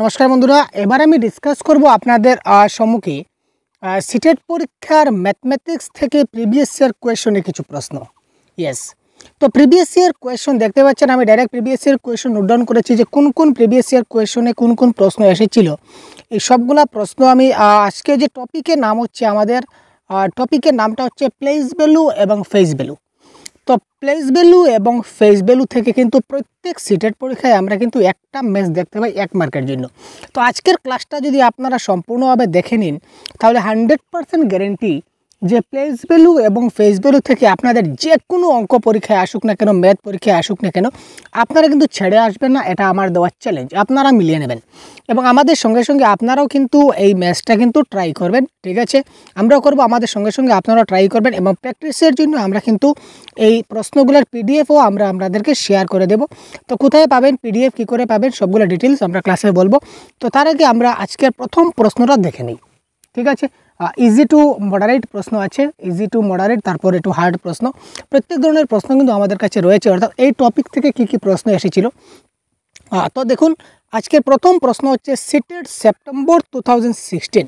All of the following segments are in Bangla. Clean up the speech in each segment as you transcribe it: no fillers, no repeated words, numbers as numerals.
নমস্কার বন্ধুরা, এবার আমি ডিসকাস করব আপনাদের সম্মুখে সিটেট পরীক্ষার ম্যাথমেটিক্স থেকে প্রিভিয়াস ইয়ার কোয়েশনে কিছু প্রশ্ন। ইয়েস, তো প্রিভিয়াস ইয়ার কোয়েশন দেখতে পাচ্ছেন, আমি direct previous year question note down করেছি যে কোন কোন প্রিভিয়াস ইয়ার কোয়েশনে কোন কোন প্রশ্ন এসেছিল। এই সবগুলা প্রশ্ন আমি আজকে যে টপিকের নাম হচ্ছে আমাদের টপিকের নামটা হচ্ছে প্লেস ভ্যালু এবং ফেস ভ্যালু। তো প্লেস ভ্যালু এবং ফেস ভ্যালু থেকে কিন্তু প্রত্যেক সিটেট পরীক্ষায় আমরা কিন্তু একটা ম্যাথ দেখতে পাই 1 মার্কের জন্য। তো আজকের ক্লাসটা যদি আপনারা সম্পূর্ণভাবে দেখে নিন তাহলে 100% গ্যারেন্টি যে প্লেস ভ্যালু এবং ফেস ভ্যালু থেকে আপনাদের যে কোনো অঙ্ক পরীক্ষায় আসুক না কেন, ম্যাথ পরীক্ষায় আসুক না কেন, আপনারা কিন্তু ছেড়ে আসবেন না। এটা আমার দেওয়ার চ্যালেঞ্জ, আপনারা মিলিয়ে নেবেন এবং আমাদের সঙ্গে সঙ্গে আপনারাও কিন্তু এই ম্যাথটা কিন্তু ট্রাই করবেন। ঠিক আছে, আমরাও করব, আমাদের সঙ্গে সঙ্গে আপনারাও ট্রাই করবেন এবং প্র্যাকটিসের জন্য আমরা কিন্তু এই প্রশ্নগুলোর পিডিএফও আমরা আপনাদেরকে শেয়ার করে দেব। তো কোথায় পাবেন পিডিএফ, কী করে পাবেন, সবগুলো ডিটেলস আমরা ক্লাসে বলবো। তো তার আগে আমরা আজকের প্রথম প্রশ্নটা দেখে নিই। ঠিক আছে, ইজি টু মডারেট প্রশ্ন আছে, ইজি টু মডারেট, তারপর একটু হার্ড প্রশ্ন। প্রত্যেক ধরনের প্রশ্ন কিন্তু আমাদের কাছে রয়েছে, অর্থাৎ এই টপিক থেকে কী কী প্রশ্ন এসেছিল। তো দেখুন, আজকের প্রথম প্রশ্ন হচ্ছে সিটেট সেপ্টেম্বর 2016।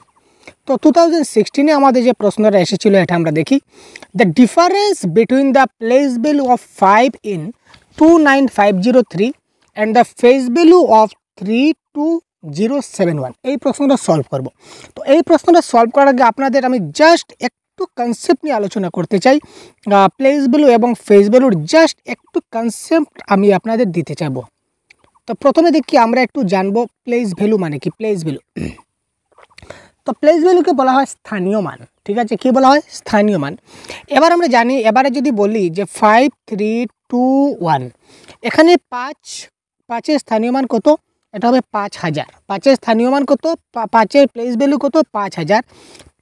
তো 2016-এ আমাদের যে প্রশ্নটা এসেছিল এটা আমরা দেখি। The difference between the place value of 5 in 29503 and the face value of 32071, এই প্রশ্নটা সলভ করব। তো এই প্রশ্নটা সলভ করার আগে আপনাদের আমি জাস্ট একটু কনসেপ্ট নিয়ে আলোচনা করতে চাই। প্লেস ভ্যালু এবং ফেস ভ্যালুর জাস্ট একটু কনসেপ্ট আমি আপনাদের দিতে চাইব। তো প্রথমে দেখি আমরা একটু জানবো প্লেস ভ্যালু মানে কি। প্লেস ভ্যালু, তো প্লেস ভ্যালুকে বলা হয় স্থানীয় মান। ঠিক আছে, কী বলা হয়? স্থানীয় মান। এবার আমরা জানি, এবারে যদি বলি যে 5 3 2 1, এখানে 5-এর স্থানীয় মান কত? এটা হবে 5000। 5-এর স্থানীয় মান কত? 5-এর প্লেস ভ্যালু কত? 5000।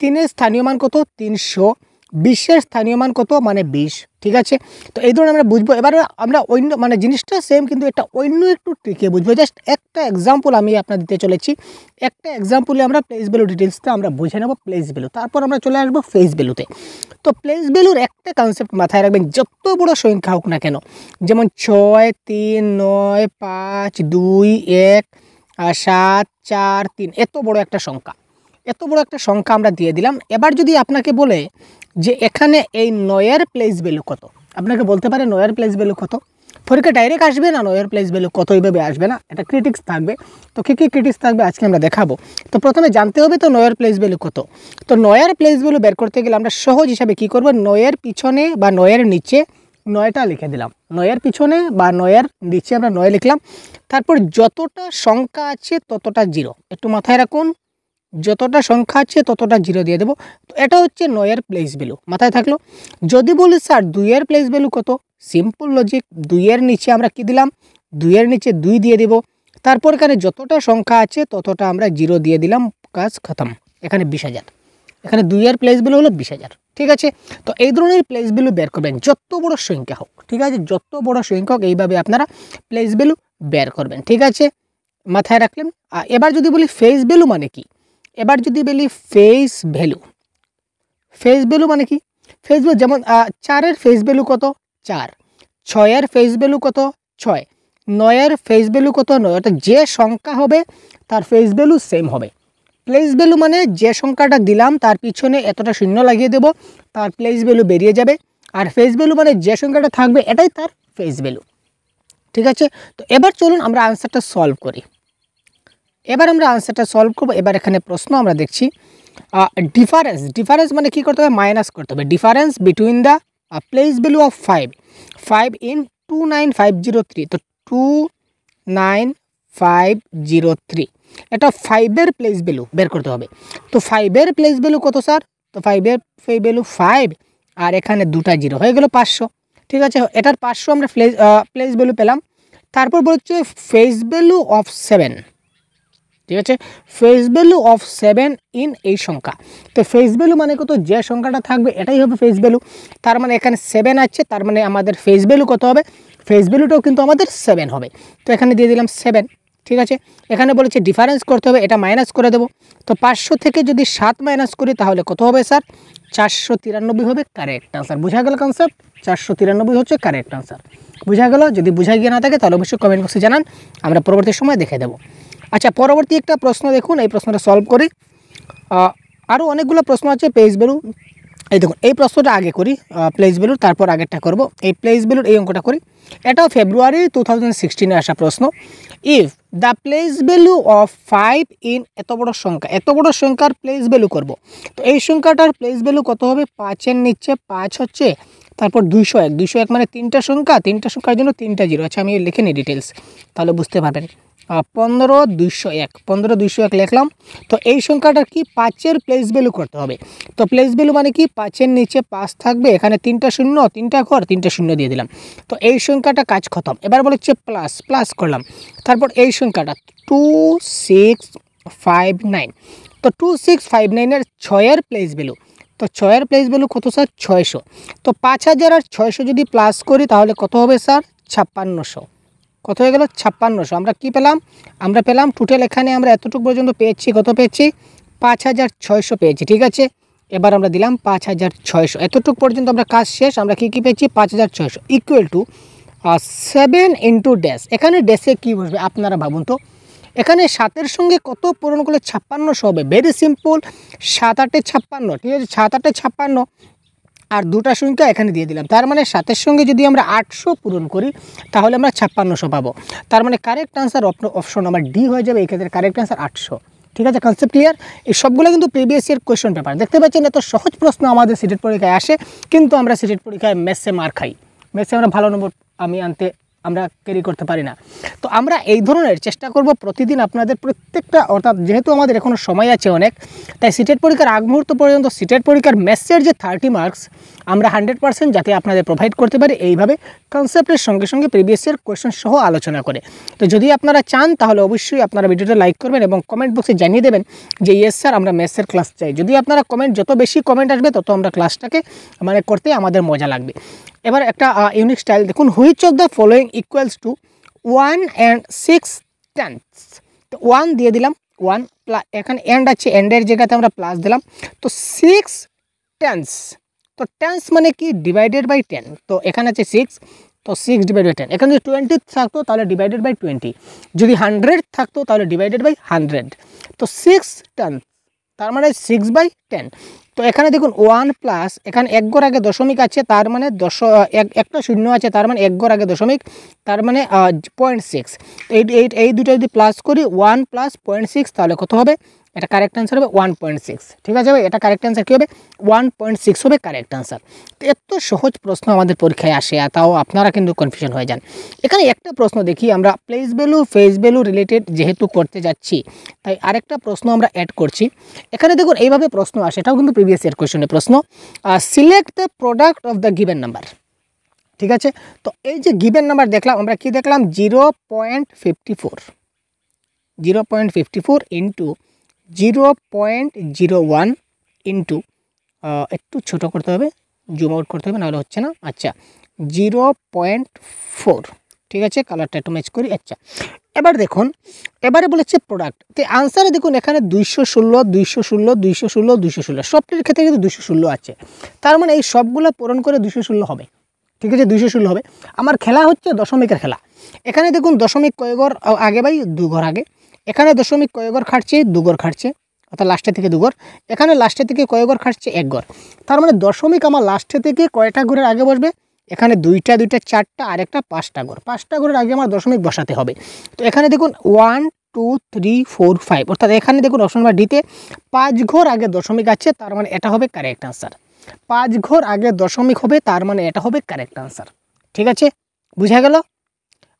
3-এর স্থানীয় মান কত? 300। 20-এর স্থানীয় মান কত? মানে 20। ঠিক আছে, তো এই ধরনের আমরা বুঝবো। এবারে আমরা অন্য মানে জিনিসটা সেম, কিন্তু এটা অন্য একটু ট্রিকে বুঝবো। জাস্ট একটা এক্সাম্পল আমি আপনার দিতে চলেছি। একটা এক্সাম্পলে আমরা প্লেস ভ্যালু ডিটেলসটা আমরা বুঝে নেব, প্লেস ভ্যালু। তারপর আমরা চলে আসবো ফেস ভ্যালুতে। তো প্লেস ভ্যালুর একটা কনসেপ্ট মাথায় রাখবেন, যত বড় সংখ্যা হোক না কেন, যেমন 6 3 9 5 2 1 7 4 3, এত বড় একটা সংখ্যা আমরা দিয়ে দিলাম। এবার যদি আপনাকে বলে যে এখানে এই 9-এর প্লেস ভ্যালু কত, আপনাকে বলতে পারে 9-এর প্লেস ভ্যালু কত। পরীক্ষা ডাইরেক্ট আসবে না 9-এর প্লেস ভ্যালু কত, এইভাবে আসবে না, এটা ক্রিটিক্স থাকবে। তো কী কী ক্রিটিক্স থাকবে আজকে আমরা দেখাবো। তো প্রথমে জানতে হবে তো 9-এর প্লেস ভ্যালু কত। তো 9-এর প্লেস ভ্যালু বের করতে গেলে আমরা সহজ হিসাবে কী করবো, 9-এর পিছনে বা 9-এর নিচে 9টা লিখে দিলাম। 9-এর পিছনে বা 9-এর নিচে আমরা 9 লিখলাম। তারপর যতটা সংখ্যা আছে ততটা জিরো, একটু মাথায় রাখুন, যতটা সংখ্যা আছে ততটা জিরো দিয়ে দেবো। তো এটা হচ্ছে 9-এর প্লেস ভ্যালু, মাথায় থাকলো। যদি বলি স্যার 2-এর প্লেস ভ্যালু কত, সিম্পল লজিক, 2-এর নিচে আমরা কি দিলাম, 2-এর নিচে 2 দিয়ে দেব। তারপর এখানে যতটা সংখ্যা আছে ততটা আমরা জিরো দিয়ে দিলাম, কাজ খতম। এখানে 20,000, এখানে 2-এর প্লেস ভ্যালু হলো 20,000। ঠিক আছে, তো এই ধরনের প্লেস ভ্যালু বের করবেন যত বড় সংখ্যা হোক। ঠিক আছে, যত বড় সংখ্যা হোক এইভাবে আপনারা প্লেস ভ্যালু বের করবেন। ঠিক আছে, মাথায় রাখলেন। এবার যদি বলি ফেস ভ্যালু মানে কি, এবার যদি বলি ফেস ভ্যালু মানে কি? ফেস ভ্যালু যেমন 4-এর ফেস ভ্যালু কত? 4। 6-এর ফেস ভ্যালু কত? 6। 9-এর ফেস ভ্যালু কত? 9। অর্থাৎ যে সংখ্যা হবে তার ফেস ভ্যালু সেম হবে। প্লেস ভ্যালু মানে যে সংখ্যাটা দিলাম তার পিছনে এতটা শূন্য লাগিয়ে দেব, তার প্লেস ভ্যালু বেরিয়ে যাবে। আর ফেস ভ্যালু মানে যে সংখ্যাটা থাকবে এটাই তার ফেস ভ্যালু। ঠিক আছে, তো এবার চলুন আমরা আনসারটা সলভ করি। এবার আমরা আনসারটা সলভ করবো। এবার এখানে প্রশ্ন আমরা দেখছি ডিফারেন্স মানে কি করতে হবে, মাইনাস করতে হবে। Difference between the place value of 5 in 29503। তো 29503, এটা 5-এর প্লেস ভ্যালু বের করতে হবে। তো 5-এর প্লেস ভ্যালু কত স্যার? তো 5-এর ভ্যালু 5, আর এখানে 2টা জিরো হয়ে গেল 500। ঠিক আছে, এটার 500 আমরা প্লেস ভ্যালু পেলাম। তারপর বলছে ফেস ভ্যালু অফ 7। ঠিক আছে, ফেস ভ্যালু অফ 7 ইন এই সংখ্যা। তো ফেস ভ্যালু মানে কত, যে সংখ্যাটা থাকবে এটাই হবে ফেস ভ্যালু। তার মানে এখানে 7 আছে, তার মানে আমাদের ফেস ভ্যালু কত হবে? ফেস ভ্যালুটাও কিন্তু আমাদের 7 হবে। তো এখানে দিয়ে দিলাম 7। ঠিক আছে, এখানে বলেছে ডিফারেন্স করতে হবে, এটা মাইনাস করে দেবো। তো 500 থেকে যদি 7 মাইনাস করি তাহলে কত হবে স্যার? 493 হবে কারেক্ট আনসার। বোঝা গেল কনসেপ্ট? 493 হচ্ছে কারেক্ট আনসার। বোঝা গেল? যদি বোঝা গিয়ে না থাকে তাহলে অবশ্যই কমেন্ট বক্সে জানান, আমরা পরবর্তী সময় দেখে দেবো। আচ্ছা, পরবর্তী একটা প্রশ্ন দেখুন, এই প্রশ্নটা সলভ করি। আরও অনেকগুলো প্রশ্ন আছে প্লেস ভ্যালু। এই দেখুন, এই প্রশ্নটা আগে করি প্লেস ভ্যালুর, তারপর আগেরটা করব। এই প্লেস ভ্যালুর এই অঙ্কটা করি, এটাও ফেব্রুয়ারি 2016 আসা প্রশ্ন। If the place value of 5 in এত বড় সংখ্যার প্লেস ভ্যালু করব, তো এই সংখ্যাটার প্লেস ভ্যালু কত হবে? 5-এর নিচে 5 হচ্ছে, তারপর 201 মানে তিনটা সংখ্যার জন্য 3টা জিরো। আচ্ছা, আমি লিখে নিই ডিটেলস, তাহলে বুঝতে পারবেন। 15,201 লিখলাম। তো এই সংখ্যাটার কি 5-এর প্লেস ভ্যালু করতে হবে। তো প্লেস ভ্যালু মানে কি 5-এর নিচে 5 থাকবে, এখানে 3টা শূন্য, 3টা ঘর, 3টা শূন্য দিয়ে দিলাম। তো এই সংখ্যাটা কাজ খতম। এবার বলেছে প্লাস করলাম, তারপর এই সংখ্যাটা 2659। তো 2659-এর 6-এর প্লেস ভ্যালু, তো 6-এর প্লেস ভ্যালু কত স্যার? 600। তো 5000 আর 600 যদি প্লাস করি তাহলে কত হবে স্যার? 5600। কত হয়ে গেল? 5600। আমরা কি পেলাম? আমরা পেলাম টোটাল, এখানে আমরা এতটুকু পর্যন্ত পেয়েছি, কত পেয়েছি? 5600 পেয়েছি। ঠিক আছে, এবার আমরা দিলাম 5600, এতটুকু পর্যন্ত আমরা কাজ শেষ। আমরা কি পেয়েছি? 5600 ইকুয়াল টু 7 ইন্টু ড্যাশ। এখানে ড্যাশে কী বসবে আপনারা ভাবুন তো। এখানে 7-এর সঙ্গে কত পূরণ করলে 5600 হবে? ভেরি সিম্পল, 7-8-এ 56। ঠিক আছে, 7-8-এ 56 আর দুটা সংখ্যা এখানে দিয়ে দিলাম। তার মানে 7-এর সঙ্গে যদি আমরা 800 পূরণ করি তাহলে আমরা 5600 পাবো। তার মানে correct answer option number D হয়ে যাবে। এই ক্ষেত্রে কারেক্ট আনসার 800। ঠিক আছে, কনসেপ্ট ক্লিয়ার? এই সবগুলো কিন্তু প্রিভিয়াস ইয়ার কোয়েশ্চন পেপার। দেখতে পাচ্ছেন এত সহজ প্রশ্ন আমাদের সিটেট পরীক্ষায় আসে, কিন্তু আমরা সিটেট পরীক্ষায় ম্যাথসে মার খাই। ম্যাথসে আমরা ভালো নম্বর আমরা ক্যারি করতে পারি না। তো আমরা এই ধরনের চেষ্টা করব প্রতিদিন আপনাদের প্রত্যেকটা, অর্থাৎ যেহেতু আমাদের এখনও সময় আছে অনেক, তাই সিটেট পরীক্ষার আগ মুহূর্ত পর্যন্ত সিটেট পরীক্ষার ম্যাথসের যে 30 মার্কস আমরা 100% যাতে আপনাদের প্রোভাইড করতে পারি, এইভাবে কনসেপ্টের সঙ্গে সঙ্গে প্রিভিয়াস ইয়ার কোয়েশ্চন সহ আলোচনা করে। তো যদি আপনারা চান তাহলে অবশ্যই আপনারা ভিডিওটা লাইক করবেন এবং কমেন্ট বক্সে জানিয়ে দেবেন যে ইয়েস স্যার আমরা ম্যাথসের ক্লাস চাই। যদি আপনারা যত বেশি কমেন্ট আসবে তত আমরা ক্লাসটাকে করতে আমাদের মজা লাগবে। এবার একটা ইউনিক স্টাইল দেখুন, which of the following equals to 1 and 6/10। তো 1 দিয়ে দিলাম, 1 এখানে এন্ড আছে, এন্ডের জায়গাতে আমরা প্লাস দিলাম। তো 6/10, তো 10 মানে কি? Divided by 10। তো এখানে আছে 6, তো 6 ডিভাইড বাই 10। এখানে যদি 20 থাকতো তাহলে ডিভাইডেড বাই 20, যদি 100 থাকতো তাহলে ডিভাইডেড বাই 100। তো 6/10 তার মানে 6/10। তো এখানে দেখুন 1 প্লাস, এখানে 1 ঘর আগে দশমিক আছে, তার মানে একটা শূন্য আছে, তার মানে 1 ঘর আগে দশমিক, তার মানে 0.6। এই দুটো যদি প্লাস করি 1 প্লাস 0.6 তাহলে কত হবে? এটা কারেক্ট আনসার হবে 1.6। ঠিক আছে ভাই, এটা কারেক্ট আনসার কী হবে? 1.6 হবে কারেক্ট আনসার। তো এত সহজ প্রশ্ন আমাদের পরীক্ষায় আসে, আর তাও আপনারা কিন্তু কনফিউশন হয়ে যান। এখানে একটা প্রশ্ন দেখি, আমরা place value face value related যেহেতু করতে যাচ্ছি, তাই আরেকটা প্রশ্ন আমরা অ্যাড করছি। এখানে দেখুন এইভাবে প্রশ্ন আসে, এটাও কিন্তু প্রিভিয়াস ইয়ার কোয়েশ্চনের প্রশ্ন। Select the product of the given number. ঠিক আছে, তো এই যে গিভেন নাম্বার দেখলাম, আমরা কি দেখলাম? 0.54 ইন্টু 0.01 ইন্টু, একটু ছোটো করতে হবে, জুম আউট করতে হবে, নাহলে হচ্ছে না। আচ্ছা, 0.4। ঠিক আছে, কালারটা একটু ম্যাচ করি। আচ্ছা, এবার দেখুন, এবারে বলেছে প্রোডাক্ট। তো আনসারে দেখুন এখানে 216 সবটির ক্ষেত্রে কিন্তু 216 আছে। তার মানে এই সবগুলো পূরণ করে 216 হবে। ঠিক আছে, 216 হবে। আমার খেলা হচ্ছে দশমিকের খেলা। এখানে দেখুন দশমিক কয় ঘর আগে ভাই? 2 ঘর আগে। এখানে দশমিক কয় ঘর খাটছে? 2 ঘর খাটছে, অর্থাৎ লাস্টে থেকে 2 ঘর। এখানে লাস্টে থেকে কয় ঘর খাটছে? 1 ঘর। তার মানে দশমিক আমার লাস্টে থেকে কয়টা ঘরের আগে বসবে? এখানে দুইটা 4টা আর একটা 5টা ঘর। 5টা ঘরের আগে আমার দশমিক বসাতে হবে। তো এখানে দেখুন 1 2 3 4 5, অর্থাৎ এখানে দেখুন অপশন নাম্বার ডিতে 5 ঘর আগে দশমিক আছে, তার মানে এটা হবে কারেক্ট আনসার। 5 ঘর আগে দশমিক হবে, তার মানে এটা হবে কারেক্ট আনসার। ঠিক আছে, বুঝা গেল?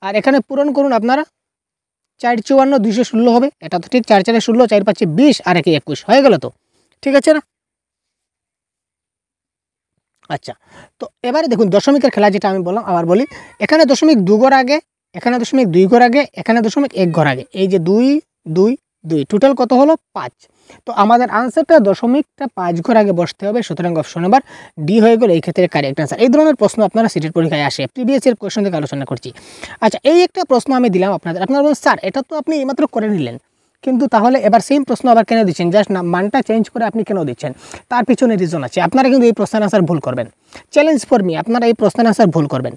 আর এখানে পূরণ করুন আপনারা, 4 54 216 হবে, এটা তো ঠিক। 4 4 16, 4 5 20 আর 1 21 হয়ে গেল তো। ঠিক আছে না? আচ্ছা, তো এবারে দেখুন দশমিকের খেলা যেটা আমি বললাম, আবার বলি। এখানে দশমিক 2 ঘর আগে, এখানে দশমিক 2 ঘর আগে, এখানে দশমিক 1 ঘর আগে। এই যে 2 2 2 টোটাল কত হলো? 5। তো আমাদের আনসারটা দশমিকটা 5 ঘর আগে বসতে হবে, সুতরাং অপশন নাম্বার ডি হয়ে গেল এই ক্ষেত্রে কারেক্ট আনসার। এই ধরনের প্রশ্ন আপনারা সিটের পরীক্ষায় আসে, প্রিভিয়াস ইয়ার কোয়েশ্চন থেকে আলোচনা করছি। আচ্ছা, এই একটা প্রশ্ন আমি দিলাম আপনাদের, আপনারা বলুন স্যার এটা তো আপনি এইমাত্র করে নিলেন, কিন্তু তাহলে এবার সেম প্রশ্ন আবার কেন দিচ্ছেন, জাস্ট না মানটা চেঞ্জ করে আপনি কেন দিচ্ছেন, তার পিছনে রিজন আছে। আপনারা কিন্তু এই প্রশ্নের আনসার ভুল করবেন, চ্যালেঞ্জ ফর মি, আপনারা এই প্রশ্নের আনসার ভুল করবেন।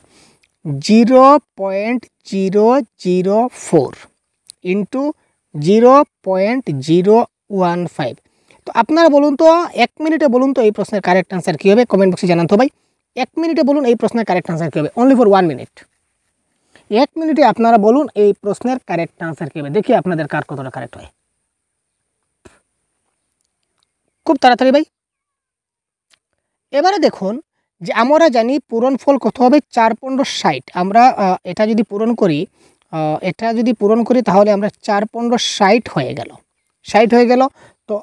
0.004 ইন্টু 0.015। তো আপনারা বলুন তো 1 মিনিটে বলুন তো এই প্রশ্নের কারেক্ট আনসার কী হবে, কমেন্ট বক্সে জানান তো ভাই। 1 মিনিটে বলুন এই প্রশ্নের কারেক্ট আনসার কী হবে, অনলি ফর 1 মিনিট। 1 মিনিটে আপনারা বলুন এই প্রশ্নের কারেক্ট আনসার কী হবে, দেখি আপনাদের কার কতটা কারেক্ট হয়। খুব তাড়াতাড়ি ভাই। এবারে দেখুন যে আমরা জানি পূরণফল কত হবে, 4×15=60। আমরা এটা যদি পূরণ করি তাহলে আমরা 4×15=60 হয়ে গেল, 60 হয়ে গেল। তো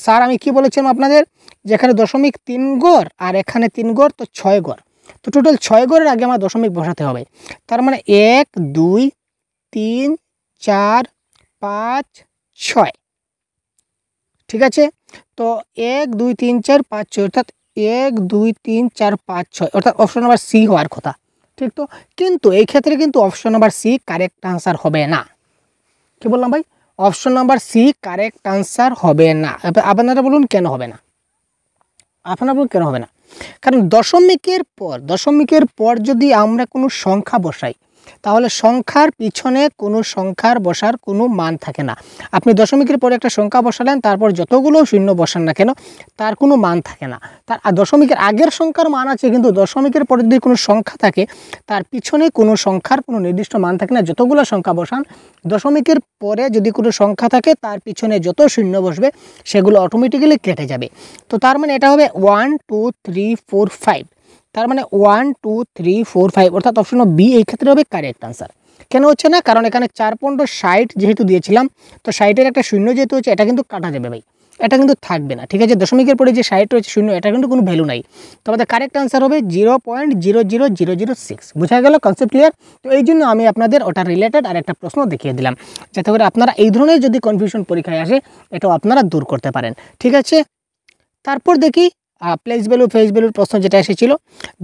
স্যার আমি কি বলেছিলাম আপনাদের, যেখানে 0.3 গড় আর এখানে 3 গড়, তো 6 গড়। তো টোটাল 6 গড়ের আগে আমার দশমিক বসাতে হবে। তার মানে 1 2 3 4 5 6, ঠিক আছে। তো 1 2 3 4 5 6, অর্থাৎ 1 2 3 4 5 6, অর্থাৎ অপশন নাম্বার সি হওয়ার কথা, ঠিক। তো কিন্তু এই ক্ষেত্রে কিন্তু option number C correct answer হবে না। কি বললাম ভাই, option number C correct answer হবে না। আপনারা বলুন কেন হবে না, আপনারা বলুন কেন হবে না। কারণ দশমিকের পর যদি আমরা কোনো সংখ্যা বসাই, তাহলে সংখ্যার পিছনে কোনো সংখ্যার বসার কোনো মান থাকে না। আপনি দশমিকের পরে একটা সংখ্যা বসালেন, তারপর যতগুলো শূন্য বসান না কেন তার কোনো মান থাকে না। তার দশমিকের আগের সংখ্যার মান আছে, কিন্তু দশমিকের পরে যদি কোনো সংখ্যা থাকে তার পিছনে কোনো সংখ্যার কোনো নির্দিষ্ট মান থাকে না। যতগুলো সংখ্যা বসান, দশমিকের পরে যদি কোনো সংখ্যা থাকে তার পিছনে যত শূন্য বসবে সেগুলো অটোমেটিক্যালি কেটে যাবে। তো তার মানে এটা হবে 1 2 3 4 5। তার মানে 1 2 3 4 5, অর্থাৎ অপশন বি এই ক্ষেত্রে হবে কারেক্ট আনসার। কেন হচ্ছে না, কারণ এখানে 4×60 যেহেতু দিয়েছিলাম, তো 60-এর একটা শূন্য যেহেতু হচ্ছে, এটা কিন্তু কাটা যাবে ভাই, এটা কিন্তু থাকবে না, ঠিক আছে। দশমিকের পরে যে 60 রয়েছে শূন্য, এটা কিন্তু কোনো ভ্যালু নাই। তো আমাদের কারেক্ট আনসার হবে 0.00006। বোঝা গেল, কনসেপ্ট ক্লিয়ার। তো এই জন্য আমি আপনাদের ওটা রিলেটেড আর একটা প্রশ্ন দেখিয়ে দিলাম, যাতে করে আপনারা এই ধরনের যদি কনফিউশন পরীক্ষায় আসে এটাও আপনারা দূর করতে পারেন, ঠিক আছে। তারপর দেখি প্লেস ভ্যালু ফেস ভ্যালুর প্রশ্ন যেটা এসেছিল,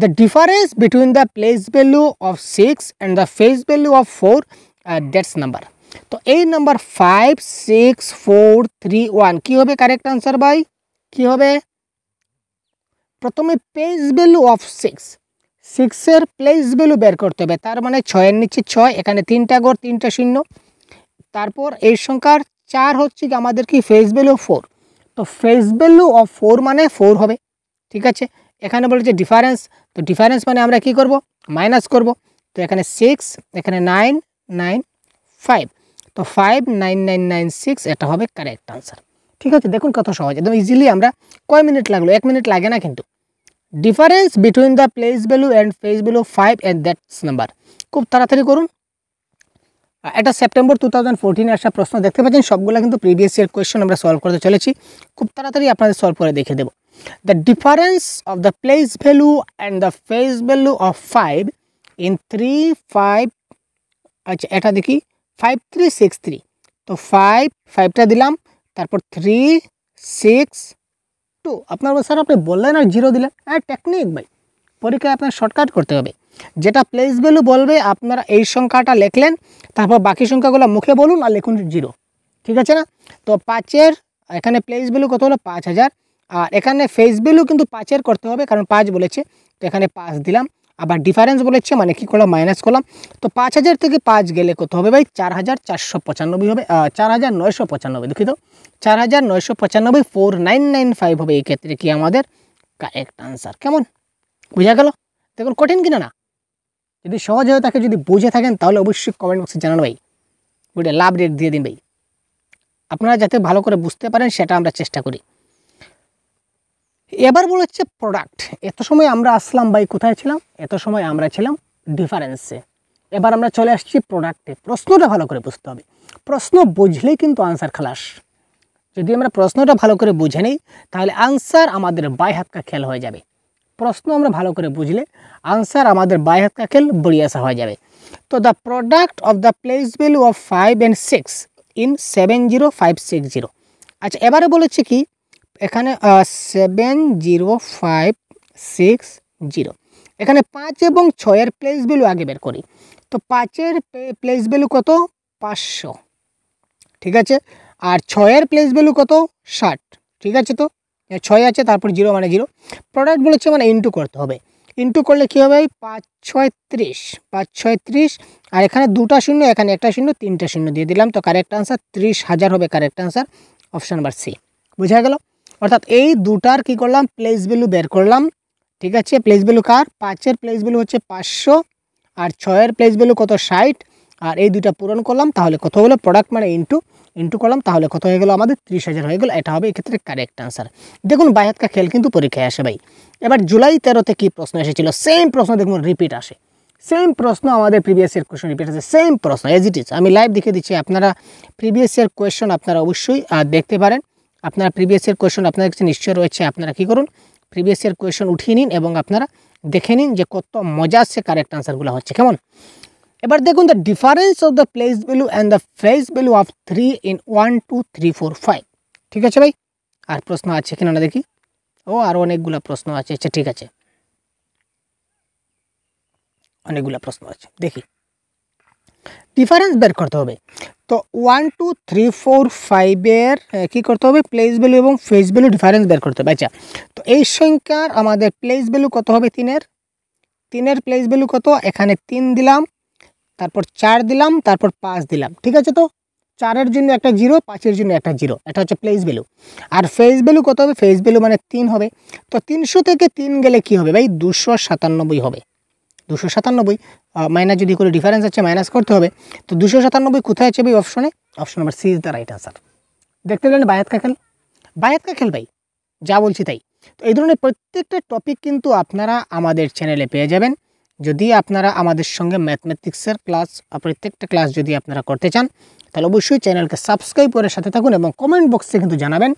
the difference between the place value of 6 and the face value of 4, that's number. তো এই নাম্বার 5 6 4 3 1 কী হবে কারেক্ট আনসার ভাই, কী হবে? প্রথমে প্লেস ভ্যালু অফ 6-এর প্লেস ভ্যালু বের করতে হবে। তার মানে 6-এর নিচে 6, এখানে 3টা গড় 3টা শূন্য। তারপর এই সংখ্যার 4 হচ্ছে কি আমাদের কি ফেস ভ্যালু 4। তো ফেস ভ্যালু অফ 4 মানে 4 হবে, ঠিক আছে। এখানে বলেছে ডিফারেন্স, তো ডিফারেন্স মানে আমরা কি করব, মাইনাস করব। তো এখানে 6, এখানে 9 9 5, তো 5 9 9 9 6, এটা হবে কারেক্ট আনসার, ঠিক আছে। দেখুন কত সহজ, একদম ইজিলি। আমরা কয় মিনিট লাগলো, 1 মিনিট লাগে না কিন্তু। Difference between the place value and face value 5 and that's number. খুব তাড়াতাড়ি করুন। এটা সেপ্টেম্বর 2014 আসা প্রশ্ন, দেখতে পাচ্ছেন সবগুলো কিন্তু প্রিভিয়াস ইয়ার কোয়েশ্চেন আমরা সলভ করতে চলেছি। খুব তাড়াতাড়ি আপনাদের সলভ করে দেখে দেব। The difference of the place value and the face value of 5 in 3 5, আচ্ছা এটা দেখি 5 3 6 3। তো 5টা দিলাম, তারপর 3 6 2। আপনার স্যার আপনি বললেন আর 0 দিলেন, টেকনিক ভাই, পরীক্ষায় আপনার শর্টকাট করতে হবে। যেটা প্লেস ভ্যালু বলবে আপনারা এই সংখ্যাটা লিখলেন, তারপর বাকি সংখ্যাগুলো মুখে বলুন আর লিখুন 0, ঠিক আছে না। তো 5-এর এখানে প্লেস ভ্যালু কত হলো 5000, আর এখানে ফেস ভ্যালু কিন্তু 5-এর করতে হবে, কারণ 5 বলেছে, তো এখানে 5 দিলাম। আবার ডিফারেন্স বলেছে মানে কি করলাম, মাইনাস করলাম। তো 5000 থেকে 5 গেলে কত হবে ভাই, 4495 হবে, 4995, দুঃখিত 4995, 4995 হবে। এই ক্ষেত্রে কি আমাদের কারেক্ট আনসার। কেমন বুঝা গেল? দেখুন কঠিন কিনা না, যদি সহজ হয়ে থাকে, যদি বুঝে থাকেন, তাহলে অবশ্যই কমেন্ট বক্সে জানান ভাই, বুঝে লাভ রেট দিয়ে দিন ভাই। আপনারা যাতে ভালো করে বুঝতে পারেন সেটা আমরা চেষ্টা করি। এবার বলেছে প্রোডাক্ট। এত সময় আমরা আসলাম ভাই কোথায় ছিলাম, এত সময় আমরা ছিলাম ডিফারেন্সে। এবার আমরা চলে আসছি প্রোডাক্টে। প্রশ্নটা ভালো করে বুঝতে হবে, প্রশ্ন বুঝলেই কিন্তু আনসার খালাস। যদি আমরা প্রশ্নটা ভালো করে বুঝে নিই, তাহলে আনসার আমাদের বাই হাত কা খেল হয়ে যাবে। প্রশ্ন আমরা ভালো করে বুঝলে আনসার আমাদের বাই হাত কা খেল বড়িয়াসা হয়ে যাবে। তো the product of the place value of 5 and 6 in 70560। আচ্ছা এবারে বলেছে কি, এখানে 70560, এখানে 5 এবং 6-এর প্লেস ভ্যালু আগে বের করি। তো 5-এর প্লেস ভ্যালু কত, 500, ঠিক আছে। আর 6-এর প্লেস ভ্যালু কত 60, ঠিক আছে। তো 6 আছে, তারপর 0 মানে 0, প্রোডাক্ট বলেছে মানে ইন্টু করতে হবে। ইন্টু করলে কী হবে 5 6 30, 5 6 30, আর এখানে 2টা শূন্য, এখানে একটা শূন্য, 3টে শূন্য দিয়ে দিলাম। তো কারেক্ট আনসার 30,000 হবে correct answer, option number C. বোঝা গেল? অর্থাৎ এই দুটার কি করলাম প্লেস ভ্যালু বের করলাম, ঠিক আছে। প্লেস ভ্যালু কার 5-এর প্লেস ভ্যালু হচ্ছে 500, আর 6-এর প্লেস ভ্যালু কত 60, আর এই দুটা পূরণ করলাম, তাহলে কত হলো প্রোডাক্ট মানে ইন্টু করলাম, তাহলে কত হয়ে গেল আমাদের 30,000 হয়ে গেল। এটা হবে এক্ষেত্রে কারেক্ট আনসার। দেখুন বাই-হাত কা খেল কিন্তু পরীক্ষায় আসে ভাই। এবার জুলাই 13-তে কী প্রশ্ন এসেছিল, সেম প্রশ্ন দেখুন রিপিট আসে, সেম প্রশ্ন আমাদের প্রিভিয়াস ইয়ার কোয়েশ্চন রিপিট আছে, সেম প্রশ্ন এজ ইট ইজ। আমি লাইভ দেখে দিচ্ছি, আপনারা প্রিভিয়াস ইয়ার কোয়েশ্চন আপনারা অবশ্যই দেখতে পারেন। আপনারা প্রিভিয়াস ইয়ার কোয়েশ্চন আপনাদের কাছে নিশ্চয় রয়েছে, আপনারা কী করুন প্রিভিয়াস ইয়ার কোয়েশ্চন উঠিয়ে নিন এবং আপনারা দেখে নিন যে কত মজার সে কারেক্ট আনসারগুলো হচ্ছে, কেমন। এবার দেখুন the difference of the place value and the face value of 3 in 1 2 3 4 5, ঠিক আছে ভাই। আর প্রশ্ন আছে কিনা না দেখি, ও আরও অনেকগুলো প্রশ্ন আছে, আচ্ছা ঠিক আছে, অনেকগুলো প্রশ্ন আছে, দেখি ডিফারেন্স বের করতে হবে। তো 1 2 3 4 5-এর কী করতে হবে প্লেস ভ্যালু এবং ফেস ভ্যালু ডিফারেন্স বের করতে হবে। আচ্ছা, তো এই সংখ্যার আমাদের প্লেস ভ্যালু কত হবে 3-এর প্লেস ভ্যালু কত, এখানে 3 দিলাম, তারপর 4 দিলাম, তারপর 5 দিলাম, ঠিক আছে। তো 4-এর জন্য একটা 0, 5-এর জন্য একটা 0, এটা হচ্ছে প্লেস ভ্যালু। আর ফেস ভ্যালু কত হবে, ফেস ভ্যালু মানে 3 হবে। তো 300 থেকে 3 গেলে কি হবে ভাই 297 হবে, 297 মাইনাস যদি করে ডিফারেন্স আছে মাইনাস করতে হবে। তো 297 কোথায় আছে ভাই অপশনে, option number C is the right answer. দেখতে পেলেন বাই-হাত কা খেল, বাই-হাত কা খেল ভাই, যা বলছি তাই। তো এই ধরনের প্রত্যেকটা টপিক কিন্তু আপনারা আমাদের চ্যানেলে পেয়ে যাবেন। যদি আপনারা আমাদের সঙ্গে ম্যাথমেটিক্সের ক্লাস প্রত্যেকটা ক্লাস যদি আপনারা করতে চান, তাহলে অবশ্যই চ্যানেলকে সাবস্ক্রাইব করে সাথে থাকুন এবং কমেন্ট বক্সে কিন্তু জানাবেন।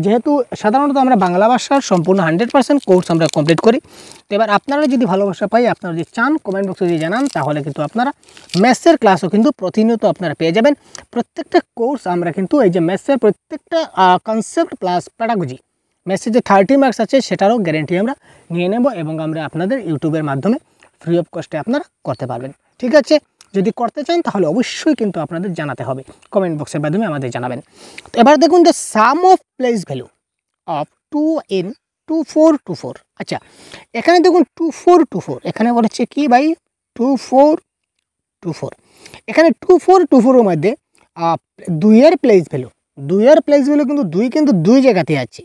যেহেতু সাধারণত আমরা বাংলা ভাষার সম্পূর্ণ 100% কোর্স আমরা কমপ্লিট করি। তো এবার আপনারা যদি ভালোবাসা পাই, আপনারা যদি চান কমেন্ট বক্সে যদি জানান, তাহলে কিন্তু আপনারা ম্যাথসের ক্লাসও কিন্তু প্রতিনিয়ত আপনারা পেয়ে যাবেন। প্রত্যেকটা কোর্স আমরা কিন্তু এই যে ম্যাথসের প্রত্যেকটা কনসেপ্ট প্লাস প্যাডাগজি, ম্যাথসের যে 30 মার্কস আছে সেটারও গ্যারেন্টি আমরা নিয়ে নেব এবং আমরা আপনাদের ইউটিউবের মাধ্যমে ফ্রি অফ কস্টে আপনারা করতে পারবেন, ঠিক আছে। যদি করতে চান তাহলে অবশ্যই কিন্তু আপনাদের জানাতে হবে, কমেন্ট বক্সের মাধ্যমে আমাদের জানাবেন। তো এবার দেখুন the some of place value of 2 in 2 4 2 4। আচ্ছা, এখানে দেখুন 2 4 2 4, এখানে বলেছে কি ভাই 2 4 2 4, এখানে 2 4 2 4-এর মধ্যে 2-এর প্লেস ভ্যালু, 2-এর প্লেস ভ্যালু কিন্তু 2 কিন্তু 2 জায়গাতে আছে।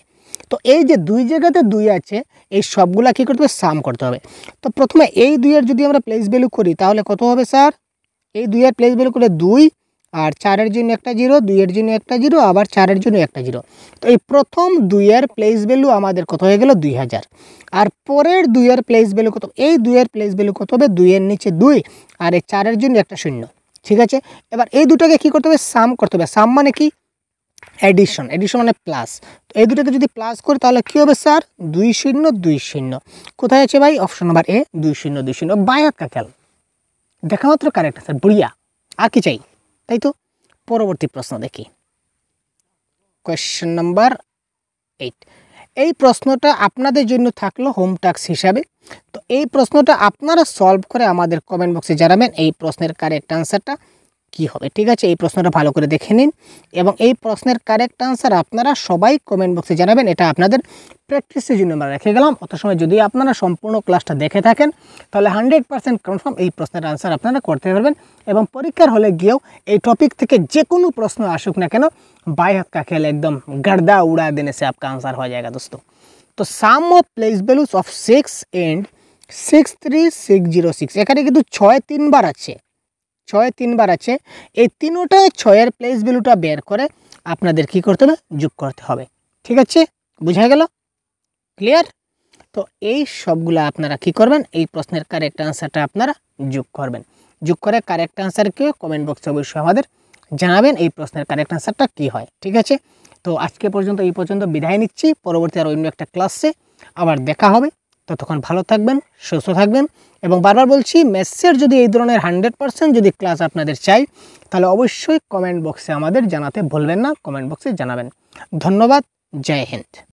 তো এই যে 2 জায়গাতে 2 আছে, এই সবগুলা কী করতে হবে সাম করতে হবে। তো প্রথমে এই 2-এর যদি আমরা প্লেস ভ্যালু করি তাহলে কত হবে স্যার, এই 2-এর প্লেস ভ্যালু করে 2, আর 4-এর জন্য একটা 0, 2-এর জন্য একটা 0, আবার 4-এর জন্য একটা 0। তো এই প্রথম 2-এর প্লেস ভ্যালু আমাদের কত হয়ে গেল 2000, আর পরের 2-এর প্লেস ভ্যালু কত, এই 2-এর প্লেস ভ্যালু কত হবে 2-এর নিচে 2, আর এই 4-এর জন্য একটা 0, ঠিক আছে। এবার এই দুটাকে কী করতে হবে সাম করতে হবে। সাম মানে কি এডিশন, এডিশন মানে প্লাস। তো এই দুটাকে যদি প্লাস করি তাহলে কী হবে স্যার 2 0 2 0, কোথায় আছে ভাই অপশন নাম্বার এ 2 0 2 0। বাই-হাত কা খেল, দেখা মাত্র কারেক্ট স্যার, বড়িয়া, আর কি চাই, তাই তো। পরবর্তী প্রশ্ন দেখি, কোয়েশ্চেন নাম্বার 8। এই প্রশ্নটা আপনাদের জন্য থাকলো হোম টাস্ক হিসাবে। তো এই প্রশ্নটা আপনারা সলভ করে আমাদের কমেন্ট বক্সে জানাবেন এই প্রশ্নের কারেক্ট আনসারটা কী হবে, ঠিক আছে। এই প্রশ্নটা ভালো করে দেখে নিন এবং এই প্রশ্নের কারেক্ট আনসার আপনারা সবাই কমেন্ট বক্সে জানাবেন। এটা আপনাদের প্র্যাকটিসের জন্য আমরা রেখে গেলাম। অত সময় যদি আপনারা সম্পূর্ণ ক্লাসটা দেখে থাকেন তাহলে 100% কনফার্ম এই প্রশ্নের আনসার আপনারা করতে পারবেন এবং পরীক্ষার হলে গিয়েও এই টপিক থেকে যে কোনো প্রশ্ন আসুক না কেন बाई-हाथ का खेल एकदम गर्दा उड़ा देने से आपका आंसर हो जाएगा दोस्तों। तो psalm of place values of 6 and 63606, এখানে কিন্তু 6 3বার আছে, 6 3বার আছে। এই তিনোটা 6-এর প্লেস ভ্যালুটা বের করে আপনাদের কি করতে হবে যোগ করতে হবে, ঠিক আছে, বুঝা গেল, ক্লিয়ার। তো এই সবগুলা আপনারা কি করবেন এই প্রশ্নের কারেক্ট আনসারটা আপনারা যোগ করবেন, যোগ করে কারেক্ট আনসারকে কমেন্ট বক্সে অবশ্যই আমাদের জানাবেন এই প্রশ্নের কারেক্ট আনসারটা কী হয়, ঠিক আছে। তো আজকে পর্যন্ত এই পর্যন্ত বিদায় নিচ্ছি, পরবর্তী আর অন্য একটা ক্লাসে আবার দেখা হবে। ততক্ষণ ভালো থাকবেন, সুস্থ থাকবেন এবং বারবার বলছি ম্যাথসের যদি এই ধরনের 100% যদি ক্লাস আপনাদের চাই তাহলে অবশ্যই কমেন্ট বক্সে আমাদের জানাতে ভুলবেন না, কমেন্ট বক্সে জানাবেন। ধন্যবাদ, জয় হিন্দ।